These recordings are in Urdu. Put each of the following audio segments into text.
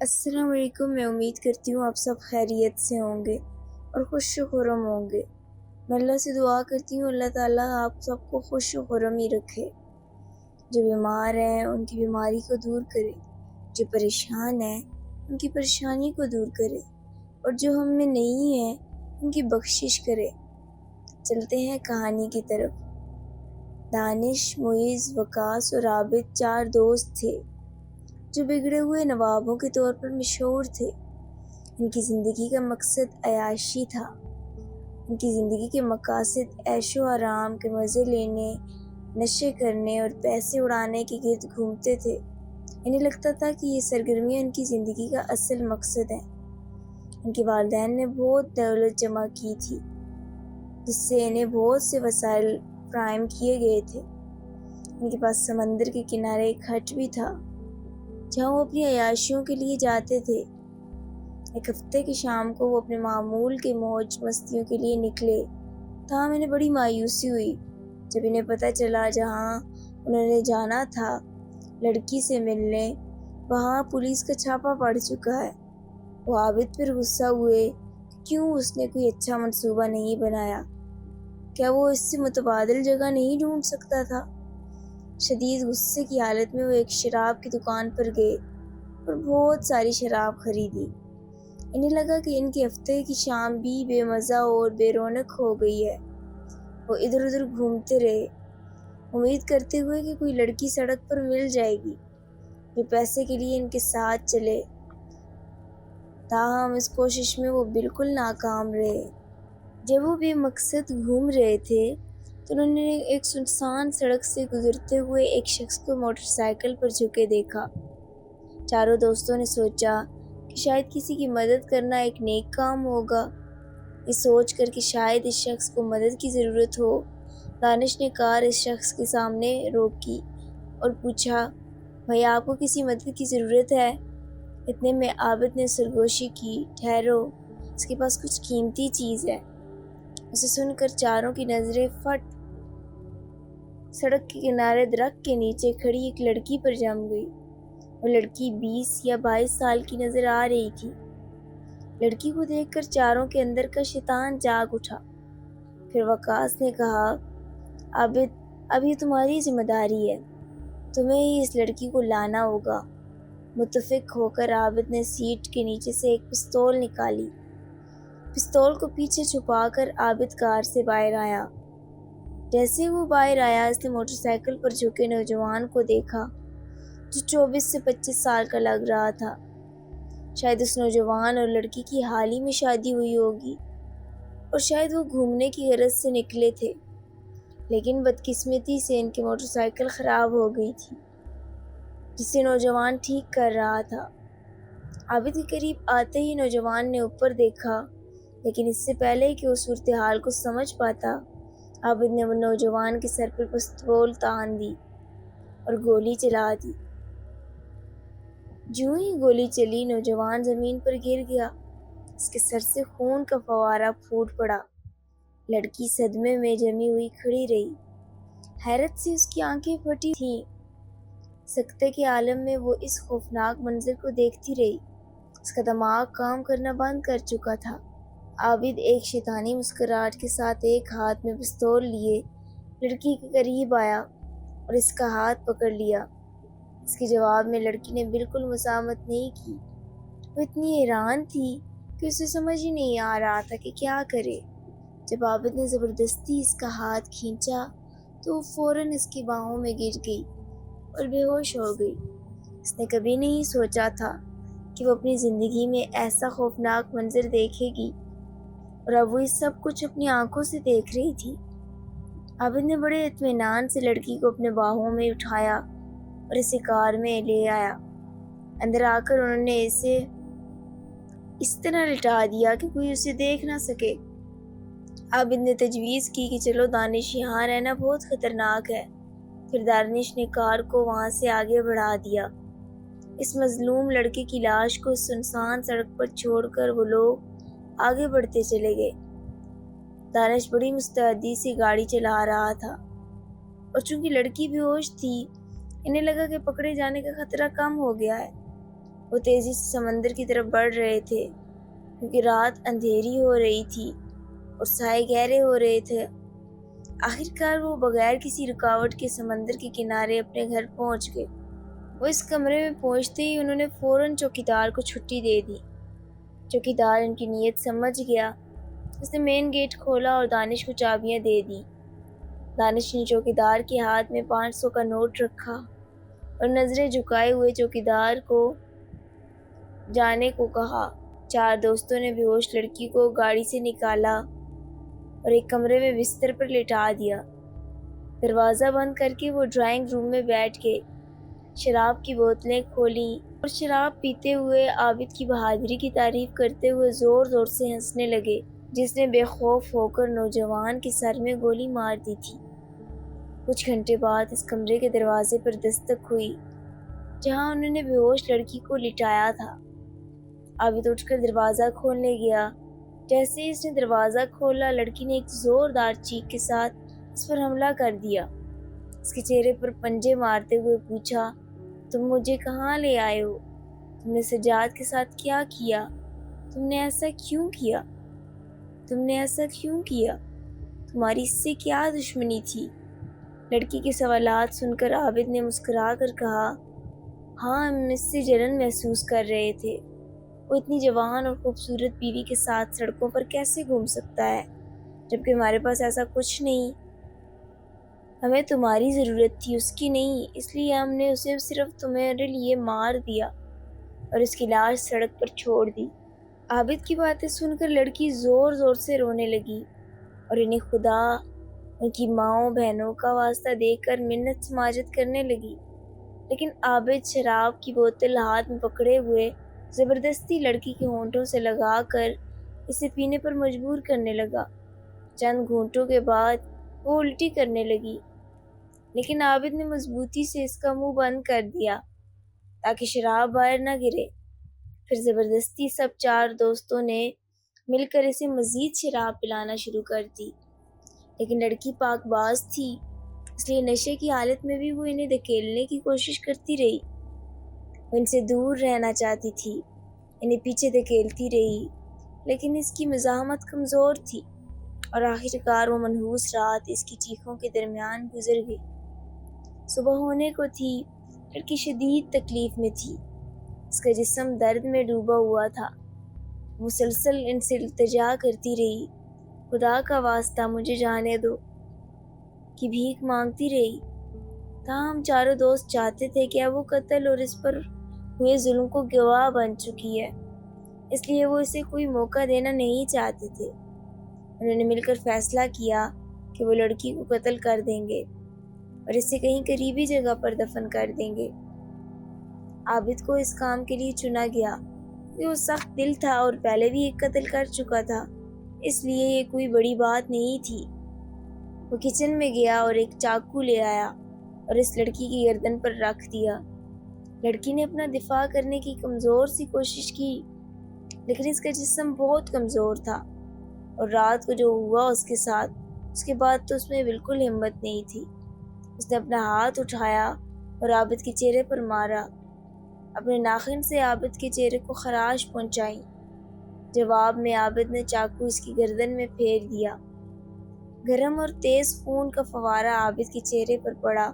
السلام علیکم۔ میں امید کرتی ہوں آپ سب خیریت سے ہوں گے اور خوش و خرم ہوں گے۔ میں اللہ سے دعا کرتی ہوں اللہ تعالیٰ آپ سب کو خوش و خرم ہی رکھے۔ جو بیمار ہیں ان کی بیماری کو دور کرے، جو پریشان ہیں ان کی پریشانی کو دور کرے، اور جو ہم میں نہیں ہیں ان کی بخشش کرے۔ چلتے ہیں کہانی کی طرف۔ دانش، معیز، وقاص اور عابد 4 دوست تھے جو بگڑے ہوئے نوابوں کے طور پر مشہور تھے۔ ان کی زندگی کا مقصد عیاشی تھا۔ ان کی زندگی کے مقاصد عیش و آرام کے مزے لینے، نشے کرنے اور پیسے اڑانے کے گرد گھومتے تھے۔ انہیں لگتا تھا کہ یہ سرگرمیاں ان کی زندگی کا اصل مقصد ہیں۔ ان کے والدین نے بہت دولت جمع کی تھی، جس سے انہیں بہت سے وسائل فراہم کیے گئے تھے۔ ان کے پاس سمندر کے کنارے ایک ہٹ بھی تھا جہاں وہ اپنی عیاشیوں کے لیے جاتے تھے۔ ایک ہفتے کی شام کو وہ اپنے معمول کے موج مستیوں کے لیے نکلے، تاہم انہیں بڑی مایوسی ہوئی جب انہیں پتہ چلا جہاں انہوں نے جانا تھا لڑکی سے ملنے، وہاں پولیس کا چھاپا پڑ چکا ہے۔ وہ عابد پر غصہ ہوئے کہ کیوں اس نے کوئی اچھا منصوبہ نہیں بنایا، کیا وہ اس سے متبادل جگہ نہیں ڈھونڈ سکتا تھا؟ شدید غصے کی حالت میں وہ ایک شراب کی دکان پر گئے اور بہت ساری شراب خریدی۔ انہیں لگا کہ ان کے ہفتے کی شام بھی بے مزہ اور بے رونق ہو گئی ہے۔ وہ ادھر ادھر گھومتے رہے، امید کرتے ہوئے کہ کوئی لڑکی سڑک پر مل جائے گی جو پیسے کے لیے ان کے ساتھ چلے۔ تاہم اس کوشش میں وہ بالکل ناکام رہے۔ جب وہ بے مقصد گھوم رہے تھے تو انہوں نے ایک سنسان سڑک سے گزرتے ہوئے ایک شخص کو موٹر سائیکل پر جھکے دیکھا۔ چاروں دوستوں نے سوچا کہ شاید کسی کی مدد کرنا ایک نیک کام ہوگا۔ یہ سوچ کر کہ شاید اس شخص کو مدد کی ضرورت ہو، دانش نے کار اس شخص کے سامنے روکی اور پوچھا، بھائی آپ کو کسی مدد کی ضرورت ہے؟ اتنے میں عابد نے سرگوشی کی، ٹھہرو، اس کے پاس کچھ قیمتی چیز ہے۔ اسے سن کر چاروں کی نظریں فٹ سڑک کے کنارے درخت کے نیچے کھڑی ایک لڑکی پر جم گئی۔ وہ لڑکی 20 یا 22 سال کی نظر آ رہی تھی۔ لڑکی کو دیکھ کر چاروں کے اندر کا شیطان جاگ اٹھا۔ پھر وقاص نے کہا، عابد، اب یہ تمہاری ذمہ داری ہے، تمہیں ہی اس لڑکی کو لانا ہوگا۔ متفق ہو کر عابد نے سیٹ کے نیچے سے ایک پستول نکالی۔ پستول کو پیچھے چھپا کر عابد کار سے باہر آیا۔ جیسے وہ باہر آیا اس نے موٹر سائیکل پر جھکے نوجوان کو دیکھا جو 24 سے 25 سال کا لگ رہا تھا۔ شاید اس نوجوان اور لڑکی کی حال ہی میں شادی ہوئی ہوگی اور شاید وہ گھومنے کی غرض سے نکلے تھے، لیکن بدقسمتی سے ان کی موٹر سائیکل خراب ہو گئی تھی جسے نوجوان ٹھیک کر رہا تھا۔ عابد کے قریب آتے ہی نوجوان نے اوپر دیکھا، لیکن اس سے پہلے کہ وہ صورتحال کو سمجھ پاتا، عابد نے وہ نوجوان کے سر پر پستول تان دی اور گولی چلا دی۔ جوں ہی گولی چلی، نوجوان زمین پر گر گیا۔ اس کے سر سے خون کا فوارہ پھوٹ پڑا۔ لڑکی صدمے میں جمی ہوئی کھڑی رہی، حیرت سے اس کی آنکھیں پھٹی تھیں۔ سکتے کے عالم میں وہ اس خوفناک منظر کو دیکھتی رہی۔ اس کا دماغ کام کرنا بند کر چکا تھا۔ عابد ایک شیطانی مسکراہٹ کے ساتھ ایک ہاتھ میں پستول لیے لڑکی کے قریب آیا اور اس کا ہاتھ پکڑ لیا۔ اس کے جواب میں لڑکی نے بالکل مزاحمت نہیں کی۔ وہ اتنی حیران تھی کہ اسے سمجھ ہی نہیں آ رہا تھا کہ کیا کرے۔ جب عابد نے زبردستی اس کا ہاتھ کھینچا تو وہ فوراً اس کی باہوں میں گر گئی اور بے ہوش ہو گئی۔ اس نے کبھی نہیں سوچا تھا کہ وہ اپنی زندگی میں ایسا خوفناک منظر دیکھے گی، اور اب وہ یہ سب کچھ اپنی آنکھوں سے دیکھ رہی تھی۔ عابد نے بڑے اطمینان سے لڑکی کو اپنے باہوں میں اٹھایا اور اسے کار میں لے آیا۔ اندر آ کر انہوں نے اسے اس طرح لٹا دیا کہ کوئی اسے دیکھ نہ سکے۔ عابد نے تجویز کی کہ چلو دانش، یہاں رہنا بہت خطرناک ہے۔ پھر دانش نے کار کو وہاں سے آگے بڑھا دیا۔ اس مظلوم لڑکے کی لاش کو سنسان سڑک پر چھوڑ کر وہ لوگ آگے بڑھتے چلے گئے۔ دانش بڑی مستعدی سے گاڑی چلا رہا تھا، اور چونکہ لڑکی بے ہوش تھی، انہیں لگا کہ پکڑے جانے کا خطرہ کم ہو گیا ہے۔ وہ تیزی سے سمندر کی طرف بڑھ رہے تھے کیونکہ رات اندھیری ہو رہی تھی اور سائے گہرے ہو رہے تھے۔ آخرکار وہ بغیر کسی رکاوٹ کے سمندر کے کنارے اپنے گھر پہنچ گئے۔ وہ اس کمرے میں پہنچتے ہی انہوں نے فوراً چوکیدار کو چھٹی دے دی۔ چوکیدار ان کی نیت سمجھ گیا۔ اس نے مین گیٹ کھولا اور دانش کو چابیاں دے دی۔ دانش نے چوکیدار کے ہاتھ میں 500 کا نوٹ رکھا اور نظریں جھکائے ہوئے چوکیدار کو جانے کو کہا۔ 4 دوستوں نے بے ہوش لڑکی کو گاڑی سے نکالا اور ایک کمرے میں بستر پر لٹا دیا۔ دروازہ بند کر کے وہ ڈرائنگ روم میں بیٹھ گئے، شراب کی بوتلیں کھولیں اور شراب پیتے ہوئے عابد کی بہادری کی تعریف کرتے ہوئے زور زور سے ہنسنے لگے، جس نے بے خوف ہو کر نوجوان کے سر میں گولی مار دی تھی۔ کچھ گھنٹے بعد اس کمرے کے دروازے پر دستک ہوئی جہاں انہوں نے بے ہوش لڑکی کو لٹایا تھا۔ عابد اٹھ کر دروازہ کھولنے گیا۔ جیسے ہی اس نے دروازہ کھولا، لڑکی نے ایک زوردار چیخ کے ساتھ اس پر حملہ کر دیا۔ اس کے چہرے پر پنجے مارتے ہوئے پوچھا، تم مجھے کہاں لے آئے ہو؟ تم نے سجاد کے ساتھ کیا کیا؟ تم نے ایسا کیوں کیا؟ تم نے ایسا کیوں کیا؟ تمہاری اس سے کیا دشمنی تھی؟ لڑکی کے سوالات سن کر عابد نے مسکرا کر کہا، ہاں ہم اس سے جلن محسوس کر رہے تھے۔ وہ اتنی جوان اور خوبصورت بیوی کے ساتھ سڑکوں پر کیسے گھوم سکتا ہے جبکہ ہمارے پاس ایسا کچھ نہیں؟ ہمیں تمہاری ضرورت تھی، اس کی نہیں، اس لیے ہم نے اسے صرف تمہارے لیے مار دیا اور اس کی لاش سڑک پر چھوڑ دی۔ عابد کی باتیں سن کر لڑکی زور زور سے رونے لگی اور انہیں خدا، ان کی ماؤں بہنوں کا واسطہ دے کر منت سماجت کرنے لگی۔ لیکن عابد شراب کی بوتل ہاتھ میں پکڑے ہوئے زبردستی لڑکی کے ہونٹوں سے لگا کر اسے پینے پر مجبور کرنے لگا۔ چند گھونٹوں کے بعد وہ الٹی کرنے لگی، لیکن عابد نے مضبوطی سے اس کا منہ بند کر دیا تاکہ شراب باہر نہ گرے۔ پھر زبردستی سب 4 دوستوں نے مل کر اسے مزید شراب پلانا شروع کر دی، لیکن لڑکی پاک باز تھی، اس لیے نشے کی حالت میں بھی وہ انہیں دھکیلنے کی کوشش کرتی رہی۔ وہ ان سے دور رہنا چاہتی تھی، انہیں پیچھے دھکیلتی رہی، لیکن اس کی مزاحمت کمزور تھی اور آخرکار وہ منحوس رات اس کی چیخوں کے درمیان گزر گئی۔ صبح ہونے کو تھی، لڑکی شدید تکلیف میں تھی، اس کا جسم درد میں ڈوبا ہوا تھا۔ مسلسل ان سے التجا کرتی رہی، خدا کا واسطہ مجھے جانے دو، کی بھیک مانگتی رہی۔ تاہم 4 دوست چاہتے تھے کہ اب وہ قتل اور اس پر ہوئے ظلم کو گواہ بن چکی ہے، اس لیے وہ اسے کوئی موقع دینا نہیں چاہتے تھے۔ انہوں نے مل کر فیصلہ کیا کہ وہ لڑکی کو قتل کر دیں گے اور اسے کہیں قریبی جگہ پر دفن کر دیں گے۔ عابد کو اس کام کے لیے چنا گیا کہ وہ سخت دل تھا اور پہلے بھی ایک قتل کر چکا تھا، اس لیے یہ کوئی بڑی بات نہیں تھی۔ وہ کچن میں گیا اور ایک چاقو لے آیا اور اس لڑکی کی گردن پر رکھ دیا۔ لڑکی نے اپنا دفاع کرنے کی کمزور سی کوشش کی، لیکن اس کا جسم بہت کمزور تھا اور رات کو جو ہوا اس کے ساتھ، اس کے بعد تو اس میں بالکل ہمت نہیں تھی۔ اس نے اپنا ہاتھ اٹھایا اور عابد کے چہرے پر مارا، اپنے ناخن سے عابد کے چہرے کو خراش پہنچائی۔ جواب میں عابد نے چاقو اس کی گردن میں پھیر دیا۔ گرم اور تیز خون کا فوارہ عابد کے چہرے پر پڑا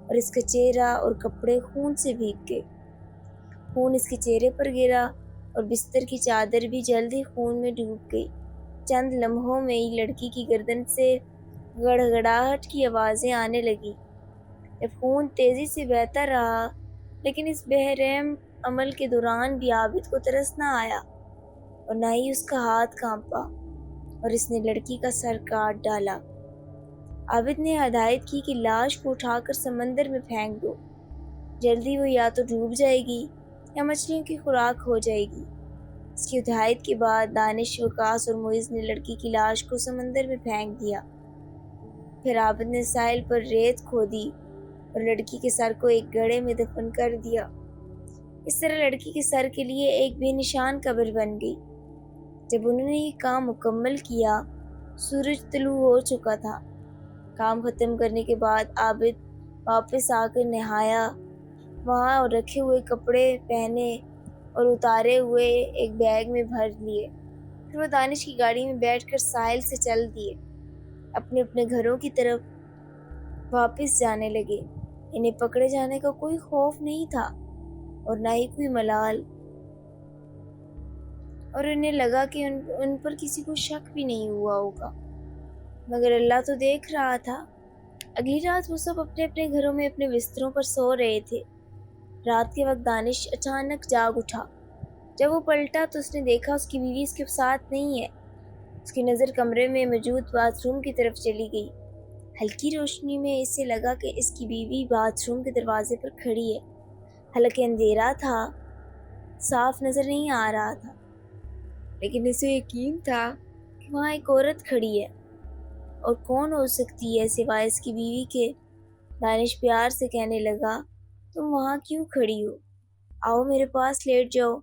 اور اس کا چہرہ اور کپڑے خون سے بھیگ گئے۔ خون اس کے چہرے پر گرا اور بستر کی چادر بھی جلد ہی خون میں ڈوب گئی۔ چند لمحوں میں ہی لڑکی کی گردن سے گڑگڑاہٹ کی آوازیں آنے لگیں۔ جب خون تیزی سے بہتا رہا، لیکن اس بے رحم عمل کے دوران بھی عابد کو ترس نہ آیا اور نہ ہی اس کا ہاتھ کانپا اور اس نے لڑکی کا سر کاٹ ڈالا۔ عابد نے ہدایت کی کہ لاش کو اٹھا کر سمندر میں پھینک دو، جلدی وہ یا تو ڈوب جائے گی یا مچھلیوں کی خوراک ہو جائے گی۔ اس کی ہدایت کے بعد دانش، وقاص اور معز نے لڑکی کی لاش کو سمندر میں پھینک دیا۔ پھر عابد نے ساحل پر ریت کھودی اور لڑکی کے سر کو ایک گڑھے میں دفن کر دیا۔ اس طرح لڑکی کے سر کے لیے ایک بے نشان قبر بن گئی۔ جب انہوں نے یہ کام مکمل کیا، سورج طلوع ہو چکا تھا۔ کام ختم کرنے کے بعد عابد واپس آ کر نہایا، وہاں رکھے ہوئے کپڑے پہنے اور اتارے ہوئے ایک بیگ میں بھر لیے۔ پھر وہ دانش کی گاڑی میں بیٹھ کر ساحل سے چل دیے، اپنے اپنے گھروں کی طرف واپس جانے لگے۔ انہیں پکڑے جانے کا کوئی خوف نہیں تھا اور نہ ہی کوئی ملال، اور انہیں لگا کہ ان پر کسی کو شک بھی نہیں ہوا ہوگا، مگر اللہ تو دیکھ رہا تھا۔ اگلی رات وہ سب اپنے اپنے گھروں میں اپنے بستروں پر سو رہے تھے۔ رات کے وقت دانش اچانک جاگ اٹھا۔ جب وہ پلٹا تو اس نے دیکھا اس کی بیوی اس کے ساتھ نہیں ہے۔ اس کی نظر کمرے میں موجود باتھ روم کی طرف چلی گئی۔ ہلکی روشنی میں اسے لگا کہ اس کی بیوی باتھ روم کے دروازے پر کھڑی ہے۔ حالانکہ اندھیرا تھا، صاف نظر نہیں آ رہا تھا، لیکن اسے یقین تھا کہ وہاں ایک عورت کھڑی ہے، اور کون ہو سکتی ہے سوائے اس کی بیوی کے۔ دانش پیار سے کہنے لگا، تم وہاں کیوں کھڑی ہو؟ آؤ میرے پاس لیٹ جاؤ۔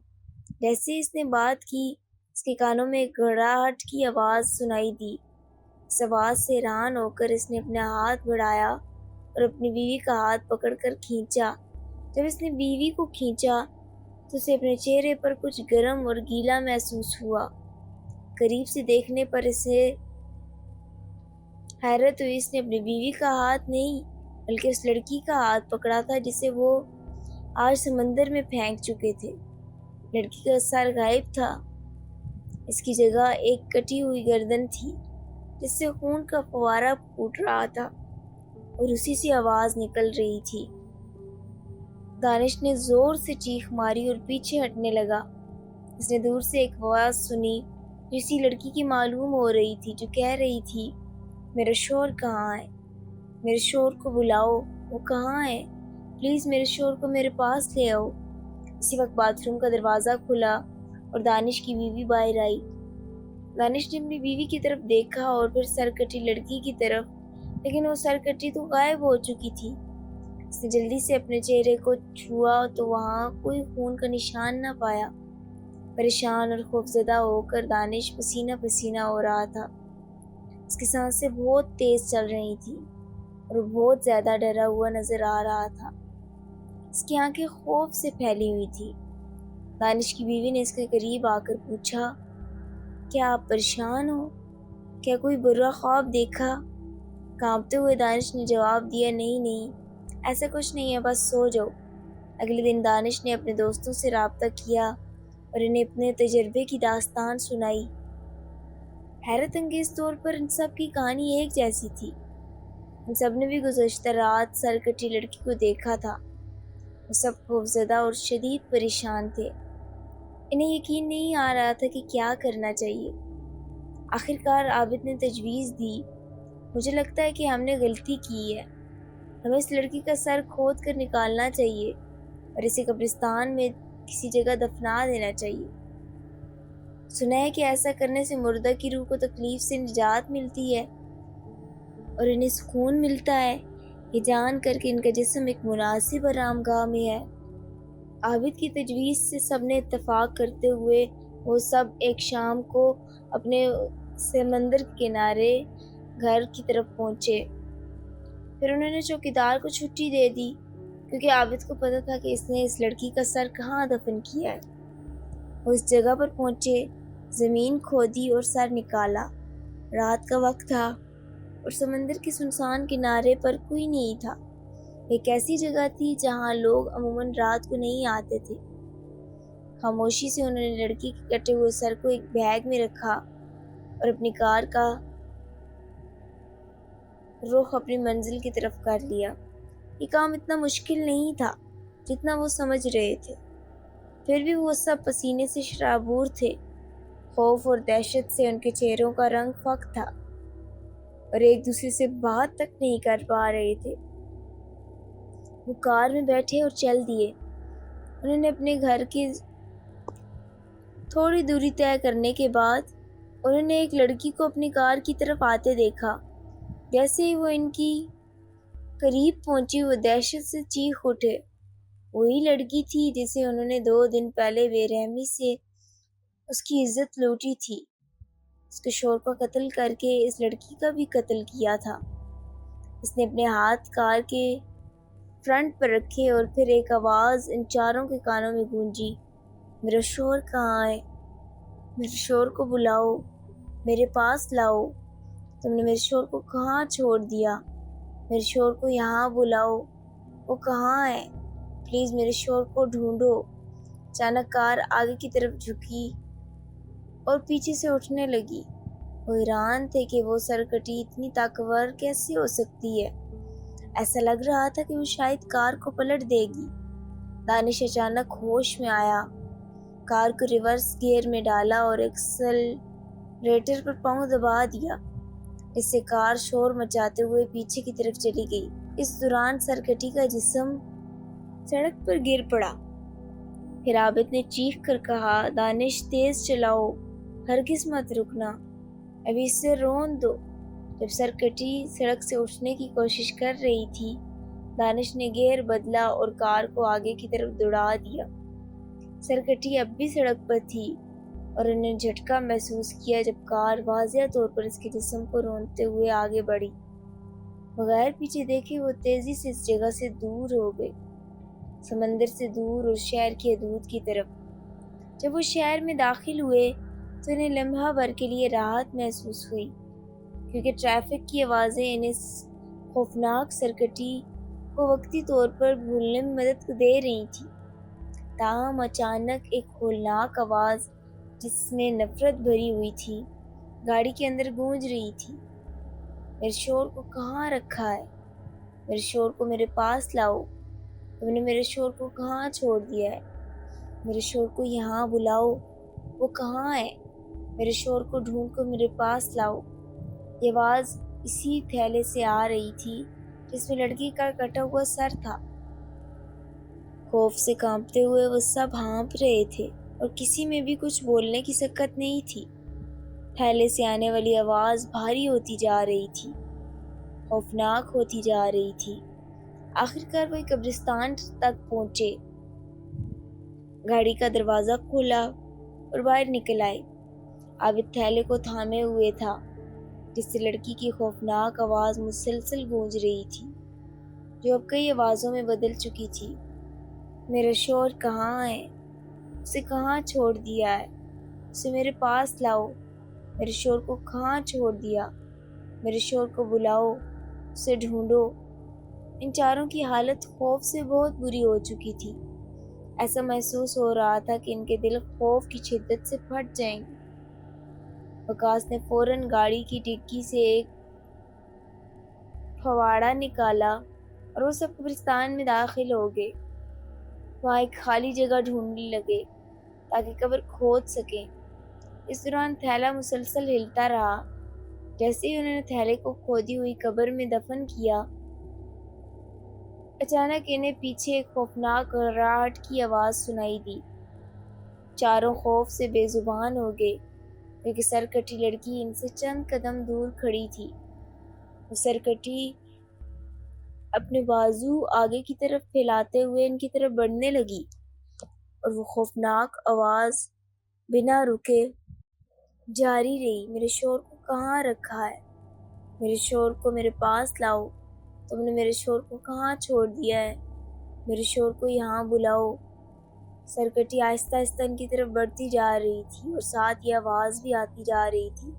جیسے اس نے بات کی، اس کے کانوں میں ایک گھڑاہٹ کی آواز سنائی دی۔ اس آواز سے حیران ہو کر اس نے اپنا ہاتھ بڑھایا اور اپنی بیوی کا ہاتھ پکڑ کر کھینچا۔ جب اس نے بیوی کو کھینچا تو اسے اپنے چہرے پر کچھ گرم اور گیلا محسوس ہوا۔ قریب سے دیکھنے پر اسے حیرت ہوئی۔ اس نے اپنی بیوی کا ہاتھ نہیں بلکہ اس لڑکی کا ہاتھ پکڑا تھا جسے وہ آج سمندر میں پھینک چکے تھے۔ لڑکی کا سر غائب تھا، اس کی جگہ ایک کٹی ہوئی گردن تھی جس سے خون کا فوارہ پھوٹ رہا تھا اور اسی سے آواز نکل رہی تھی۔ دانش نے زور سے چیخ ماری اور پیچھے ہٹنے لگا۔ اس نے دور سے ایک آواز سنی جو اسی لڑکی کی معلوم ہو رہی تھی، جو کہہ رہی تھی، میرا شوہر کہاں ہے؟ میرے شوہر کو بلاؤ، وہ کہاں ہے؟ پلیز میرے شوہر کو میرے پاس لے آؤ۔ اسی وقت باتھ روم کا دروازہ کھلا اور دانش کی بیوی باہر آئی۔ دانش نے اپنی بیوی کی طرف دیکھا اور پھر سرکٹی لڑکی کی طرف، لیکن وہ سرکٹی تو غائب ہو چکی تھی۔ اس نے جلدی سے اپنے چہرے کو چھوا تو وہاں کوئی خون کا نشان نہ پایا۔ پریشان اور خوفزدہ ہو کر دانش پسینہ پسینہ ہو رہا تھا۔ اس کی سانسیں بہت تیز چل رہی تھیں اور وہ بہت زیادہ ڈرا ہوا نظر آ رہا تھا۔ اس کی آنکھیں خوف سے پھیلی ہوئی تھی۔ دانش کی بیوی نے اس کے قریب آ کر پوچھا، کیا آپ پریشان ہو؟ کیا کوئی برا خواب دیکھا؟ کانپتے ہوئے دانش نے جواب دیا، نہیں، ایسا کچھ نہیں ہے، بس سو جاؤ۔ اگلے دن دانش نے اپنے دوستوں سے رابطہ کیا اور انہیں اپنے تجربے کی داستان سنائی۔ حیرت انگیز طور پر ان سب کی کہانی ایک جیسی تھی۔ ان سب نے بھی گزشتہ رات سرکٹی لڑکی کو دیکھا تھا۔ وہ سب خوفزدہ اور شدید پریشان تھے۔ انہیں یقین نہیں آ رہا تھا کہ کیا کرنا چاہیے۔ آخرکار عابد نے تجویز دی، مجھے لگتا ہے کہ ہم نے غلطی کی ہے۔ ہمیں اس لڑکی کا سر کھود کر نکالنا چاہیے اور اسے قبرستان میں کسی جگہ دفنا دینا چاہیے۔ سنا ہے کہ ایسا کرنے سے مردہ کی روح کو تکلیف سے نجات ملتی ہے اور انہیں سکون ملتا ہے، یہ جان کر کہ ان کا جسم ایک مناسب آرامگاہ میں ہے۔ عابد کی تجویز سے سب نے اتفاق کرتے ہوئے وہ سب ایک شام کو اپنے سمندر کے کنارے گھر کی طرف پہنچے۔ پھر انہوں نے چوکیدار کو چھٹی دے دی کیونکہ عابد کو پتہ تھا کہ اس نے اس لڑکی کا سر کہاں دفن کیا ہے۔ وہ اس جگہ پر پہنچے، زمین کھودی اور سر نکالا۔ رات کا وقت تھا اور سمندر کے سنسان کنارے پر کوئی نہیں تھا۔ ایک ایسی جگہ تھی جہاں لوگ عموماً رات کو نہیں آتے تھے۔ خاموشی سے انہوں نے لڑکی کے کٹے ہوئے سر کو ایک بیگ میں رکھا اور اپنی کار کا رخ اپنی منزل کی طرف کر لیا۔ یہ کام اتنا مشکل نہیں تھا جتنا وہ سمجھ رہے تھے۔ پھر بھی وہ سب پسینے سے شرابور تھے۔ خوف اور دہشت سے ان کے چہروں کا رنگ فاق تھا اور ایک دوسرے سے بات تک نہیں کر پا رہے تھے۔ وہ کار میں بیٹھے اور چل دیے۔ انہوں نے اپنے گھر کی تھوڑی دوری طے کرنے کے بعد انہوں نے ایک لڑکی کو اپنی کار کی طرف آتے دیکھا۔ جیسے ہی وہ ان کی قریب پہنچی وہ دہشت سے چیخ اٹھے۔ وہی لڑکی تھی جسے انہوں نے 2 دن پہلے بے رحمی سے اس کی عزت لوٹی تھی۔ اس کے شوہر کا قتل کر کے اس لڑکی کا بھی قتل کیا تھا۔ اس نے اپنے ہاتھ کار کے فرنٹ پر رکھے اور پھر ایک آواز ان چاروں کے کانوں میں گونجی، میرا شوہر کہاں ہے؟ میرے شوہر کو بلاؤ، میرے پاس لاؤ۔ تم نے میرے شوہر کو کہاں چھوڑ دیا؟ میرے شوہر کو یہاں بلاؤ، وہ کہاں ہے؟ پلیز میرے شوہر کو ڈھونڈو۔ اچانک کار آگے کی طرف جھکی اور پیچھے سے اٹھنے لگی۔ وہ حیران تھے کہ وہ سرکٹی اتنی طاقتور کیسے ہو سکتی ہے۔ ایسا لگ رہا تھا کہ وہ شاید کار کو پلٹ دے گی۔ دانش اچانک ہوش میں آیا، کار کو ریورس گیئر میں ڈالا اور ایکسلریٹر پر پاؤں دبا دیا، اس سے کار شور مچاتے ہوئے پیچھے کی طرف چلی گئی۔ اس دوران سرکٹی کا جسم سڑک پر گر پڑا۔ پھر عابد نے چیخ کر کہا، دانش تیز چلاؤ، ہرگز مت رکنا، ابھی اس سے رون دو۔ جب سرکٹی سڑک سے اٹھنے کی کوشش کر رہی تھی، دانش نے گیئر بدلا اور کار کو آگے کی طرف دوڑا دیا۔ سرکٹی اب بھی سڑک پر تھی اور انہیں جھٹکا محسوس کیا جب کار واضح طور پر اس کے جسم کو رونتے ہوئے آگے بڑھی۔ بغیر پیچھے دیکھے وہ تیزی سے اس جگہ سے دور ہو گئے، سمندر سے دور اور شہر کی حدود کی طرف۔ جب وہ شہر میں داخل ہوئے تو انہیں لمحہ بھر کے لیے راحت محسوس ہوئی، کیونکہ ٹریفک کی آوازیں انہیں اس خوفناک سرکٹی کو وقتی طور پر بھولنے میں مدد دے رہی تھیں۔ تاہم اچانک ایک ہولناک آواز جس میں نفرت بھری ہوئی تھی گاڑی کے اندر گونج رہی تھی۔ میرے شوہر کو کہاں رکھا ہے؟ میرے شوہر کو میرے پاس لاؤ۔ تم نے میرے شوہر کو کہاں چھوڑ دیا ہے؟ میرے شوہر کو یہاں بلاؤ، وہ کہاں ہے؟ میرے شوہر کو ڈھونڈ کر میرے پاس لاؤ۔ یہ آواز اسی تھیلے سے آ رہی تھی جس میں لڑکی کا کٹا ہوا سر تھا۔ خوف سے کانپتے ہوئے وہ سب ہانپ رہے تھے اور کسی میں بھی کچھ بولنے کی سکت نہیں تھی۔ تھیلے سے آنے والی آواز بھاری ہوتی جا رہی تھی، خوفناک ہوتی جا رہی تھی۔ آخرکار وہ ایک قبرستان تک پہنچے، گاڑی کا دروازہ کھولا اور باہر نکل آئے۔ عابد تھیلے کو تھامے ہوئے تھا جس سے لڑکی کی خوفناک آواز مسلسل گونج رہی تھی، جو اب کئی آوازوں میں بدل چکی تھی۔ میرا شوہر کہاں ہے؟ اسے کہاں چھوڑ دیا ہے؟ اسے میرے پاس لاؤ۔ میرے شوہر کو کہاں چھوڑ دیا؟ میرے شوہر کو بلاؤ، اسے ڈھونڈو۔ ان چاروں کی حالت خوف سے بہت بری ہو چکی تھی۔ ایسا محسوس ہو رہا تھا کہ ان کے دل خوف کی شدت سے پھٹ جائیں گے۔ وقاص نے فوراً گاڑی کی ڈگی سے ایک پھواڑا نکالا اور وہ سب قبرستان میں داخل ہو گئے۔ وہاں ایک خالی جگہ ڈھونڈنے لگے تاکہ قبر کھود سکیں۔ اس دوران تھیلا مسلسل ہلتا رہا۔ جیسے ہی انہوں نے تھیلے کو کھودی ہوئی قبر میں دفن کیا، اچانک انہیں پیچھے ایک خوفناک گھرگھراہٹ کی آواز سنائی دی۔ چاروں خوف سے بے زبان ہو گئے کیونکہ سرکٹی لڑکی ان سے چند قدم دور کھڑی تھی۔ وہ سرکٹی اپنے بازو آگے کی طرف پھیلاتے ہوئے ان کی طرف بڑھنے لگی اور وہ خوفناک آواز بنا رکے جاری رہی، میرے شوہر کو کہاں رکھا ہے؟ میرے شوہر کو میرے پاس لاؤ۔ تم نے میرے شوہر کو کہاں چھوڑ دیا ہے؟ میرے شوہر کو یہاں بلاؤ۔ سرکٹی آہستہ آہستہ ان کی طرف بڑھتی جا رہی تھی اور ساتھ یہ آواز بھی آتی جا رہی تھی۔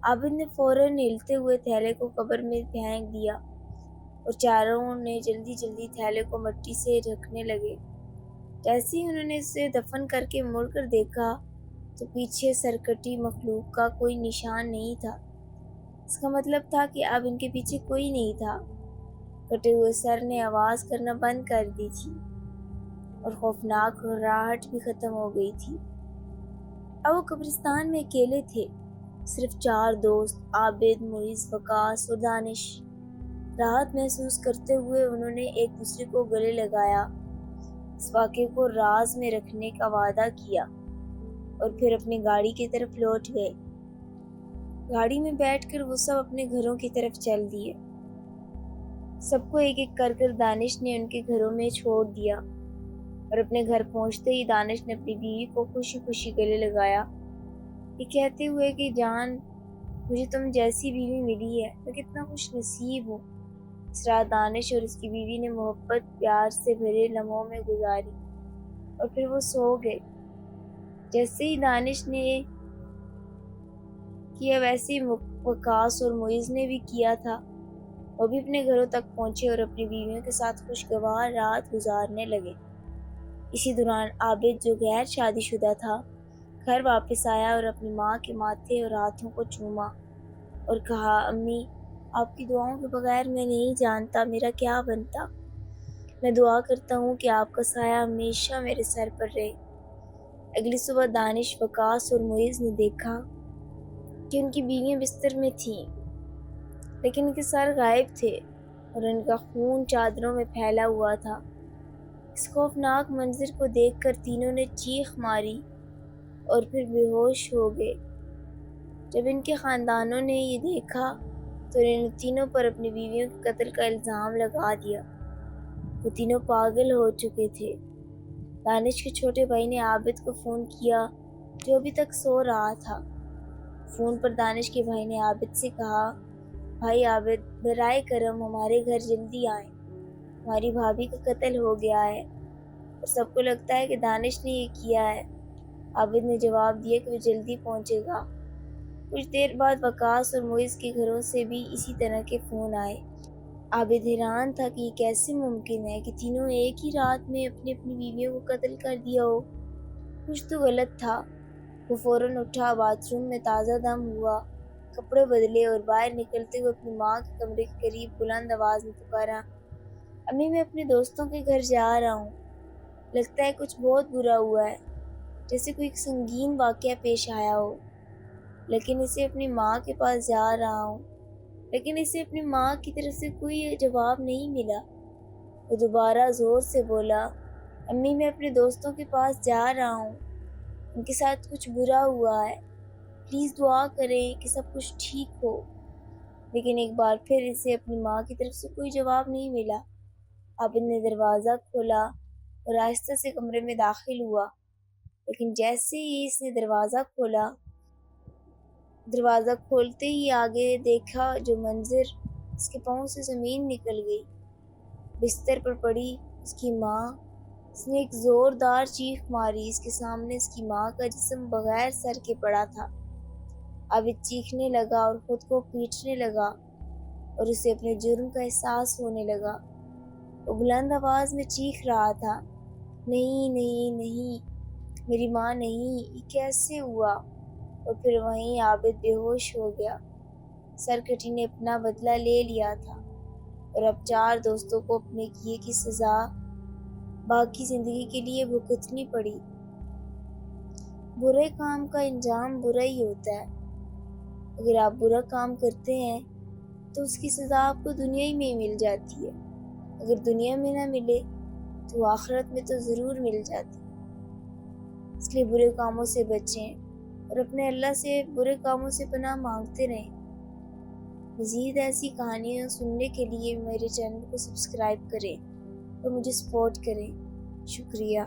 عابد نے فوراً ہلتے ہوئے تھیلے کو قبر میں پھینک دیا اور چاروں نے جلدی جلدی تھیلے کو مٹی سے ڈھکنے لگے۔ جیسے ہی انہوں نے اسے دفن کر کے مڑ کر دیکھا تو پیچھے سرکٹی مخلوق کا کوئی نشان نہیں تھا۔ اس کا مطلب تھا کہ اب ان کے پیچھے کوئی نہیں تھا۔ کٹے ہوئے سر نے آواز کرنا بند کر دی تھی اور خوفناک گھرگھراہٹ بھی ختم ہو گئی تھی۔ اب وہ قبرستان میں اکیلے تھے، صرف چار دوست، عابد، معیز، وقاص اور دانش۔ راحت محسوس کرتے ہوئے انہوں نے ایک دوسرے کو گلے لگایا، اس واقعے کو راز میں رکھنے کا وعدہ کیا اور پھر اپنی گاڑی کی طرف لوٹ گئے۔ گاڑی میں بیٹھ کر وہ سب اپنے گھروں کی طرف چل دیے۔ سب کو ایک ایک کر کر دانش نے ان کے گھروں میں چھوڑ دیا اور اپنے گھر پہنچتے ہی دانش نے اپنی بیوی کو خوشی خوشی گلے لگایا، یہ کہتے ہوئے کہ جان، مجھے تم جیسی بیوی ملی ہے، میں کتنا خوش نصیب ہوں۔ اس رات دانش اور اس کی بیوی نے محبت پیار سے بھرے لمحوں میں گزاری اور پھر وہ سو گئے۔ جیسے ہی دانش نے کیا ویسے ہی وقاص اور معیز نے بھی کیا تھا۔ وہ بھی اپنے گھروں تک پہنچے اور اپنی بیویوں کے ساتھ خوشگوار رات گزارنے لگے۔ اسی دوران عابد جو غیر شادی شدہ تھا گھر واپس آیا اور اپنی ماں کے ماتھے اور ہاتھوں کو چوما اور کہا، امی آپ کی دعاؤں کے بغیر میں نہیں جانتا میرا کیا بنتا۔ میں دعا کرتا ہوں کہ آپ کا سایہ ہمیشہ میرے سر پر رہے۔ اگلی صبح دانش، وقاص اور معیز نے دیکھا کہ ان کی بیویاں بستر میں تھیں لیکن ان کے سر غائب تھے اور ان کا خون چادروں میں پھیلا ہوا تھا۔ اس خوفناک منظر کو دیکھ کر تینوں نے چیخ ماری اور پھر بے ہوش ہو گئے۔ جب ان کے خاندانوں نے یہ دیکھا تو ان تینوں پر اپنی بیویوں کے قتل کا الزام لگا دیا۔ وہ تینوں پاگل ہو چکے تھے۔ دانش کے چھوٹے بھائی نے عابد کو فون کیا جو ابھی تک سو رہا تھا۔ فون پر دانش کے بھائی نے عابد سے کہا، بھائی عابد، برائے کرم ہمارے گھر جلدی آئیں، ہماری بھابھی کا قتل ہو گیا ہے اور سب کو لگتا ہے کہ دانش نے یہ کیا ہے۔ عابد نے جواب دیا کہ وہ جلدی پہنچے گا۔ کچھ دیر بعد وقاص اور معیز کے گھروں سے بھی اسی طرح کے فون آئے۔ عابد حیران تھا کہ یہ کیسے ممکن ہے کہ تینوں ایک ہی رات میں اپنی بیویوں کو قتل کر دیا ہو۔ کچھ تو غلط تھا۔ وہ فوراً اٹھا، باتھ روم میں تازہ دم ہوا، کپڑے بدلے اور باہر نکلتے ہوئے اپنی ماں کے کمرے کے قریب بلند آواز میں پکارا، امی میں اپنے دوستوں کے گھر جا رہا ہوں، لگتا ہے کچھ بہت برا ہوا ہے، جیسے کوئی سنگین واقعہ پیش آیا ہو، لیکن اسے اپنی ماں کے پاس جا رہا ہوں، لیکن اسے اپنی ماں کی طرف سے کوئی جواب نہیں ملا۔ وہ دوبارہ زور سے بولا، امی میں اپنے دوستوں کے پاس جا رہا ہوں، ان کے ساتھ کچھ برا ہوا ہے، پلیز دعا کریں کہ سب کچھ ٹھیک ہو۔ لیکن ایک بار پھر اسے اپنی ماں کی طرف سے کوئی جواب نہیں ملا۔ عابد نے دروازہ کھولا اور آہستہ سے کمرے میں داخل ہوا، لیکن جیسے ہی اس نے دروازہ کھولتے ہی آگے دیکھا جو منظر، اس کے پاؤں سے زمین نکل گئی۔ بستر پر پڑی اس کی ماں، اس نے ایک زوردار چیخ ماری۔ اس کے سامنے اس کی ماں کا جسم بغیر سر کے پڑا تھا۔ عابد چیخنے لگا اور خود کو پیٹنے لگا اور اسے اپنے جرم کا احساس ہونے لگا۔ وہ بلند آواز میں چیخ رہا تھا، نہیں نہیں نہیں، میری ماں نہیں، یہ کیسے ہوا؟ اور پھر وہیں عابد بے ہوش ہو گیا۔ سرکٹی نے اپنا بدلہ لے لیا تھا اور اب 4 دوستوں کو اپنے کیے کی سزا باقی زندگی کے لیے بھگتنی پڑی۔ برے کام کا انجام برا ہی ہوتا ہے۔ اگر آپ برا کام کرتے ہیں تو اس کی سزا آپ کو دنیا ہی میں مل جاتی ہے، اگر دنیا میں نہ ملے تو آخرت میں تو ضرور مل جاتی۔ اس لیے برے کاموں سے بچیں اور اپنے اللہ سے برے کاموں سے پناہ مانگتے رہیں۔ مزید ایسی کہانیاں سننے کے لیے میرے چینل کو سبسکرائب کریں اور مجھے سپورٹ کریں۔ شکریہ۔